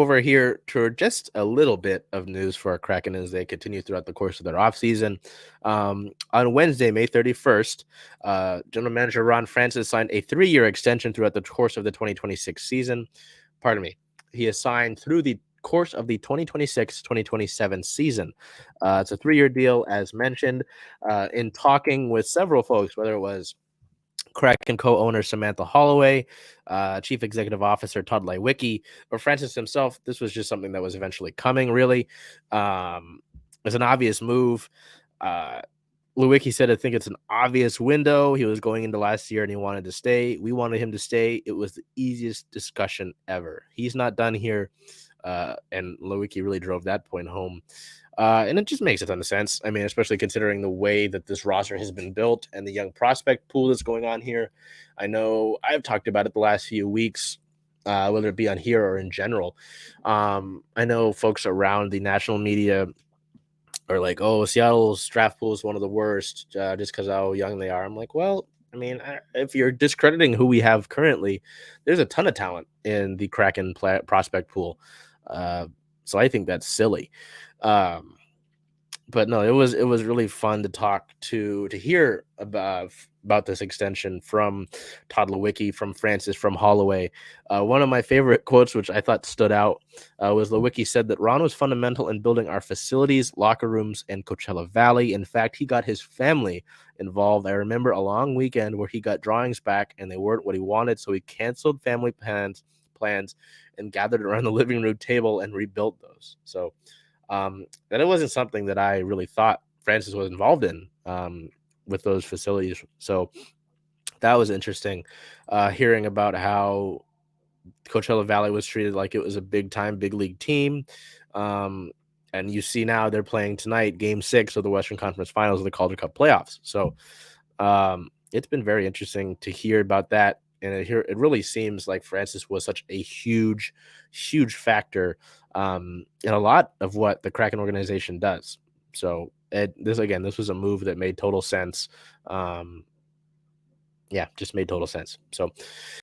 over here to just a little bit of news for our Kraken as they continue throughout the course of their offseason. On Wednesday, May 31st, General Manager Ron Francis signed a 3-year extension throughout the course of the 2026 season. Pardon me. He is signed through the course of the 2026-2027 season. It's a 3-year deal, as mentioned. In talking with several folks, whether it was Kraken co-owner Samantha Holloway, Chief Executive Officer Todd Lewicki, or Francis himself, this was just something that was eventually coming, really. It's an obvious move. Lewicki said, I think it's an obvious window. He was going into last year and he wanted to stay. We wanted him to stay. It was the easiest discussion ever. He's not done here. And Lewicki really drove that point home. And it just makes a ton of sense. I mean, especially considering the way that this roster has been built and the young prospect pool that's going on here. I know I've talked about it the last few weeks, whether it be on here or in general. I know folks around the national media are like, oh, Seattle's draft pool is one of the worst just because how young they are. I'm like, well, I mean, if you're discrediting who we have currently, there's a ton of talent in the Kraken prospect pool. So I think that's silly. But no, it was really fun to talk to hear about this extension from Todd Lewicki, from Francis, from Holloway. One of my favorite quotes, which I thought stood out, was Lewicki said that Ron was fundamental in building our facilities, locker rooms, and Coachella Valley. In fact, he got his family involved. I remember a long weekend where he got drawings back and they weren't what he wanted, so he canceled family plans and gathered around the living room table and rebuilt those. So that it wasn't something that I really thought Francis was involved in with those facilities. So that was interesting, hearing about how Coachella Valley was treated like it was a big league team. And you see now they're playing tonight, Game 6 of the Western Conference Finals of the Calder Cup playoffs. So it's been very interesting to hear about that. And it really seems like Francis was such a huge factor in a lot of what the Kraken organization does. So this was a move that made total sense. Just made total sense. So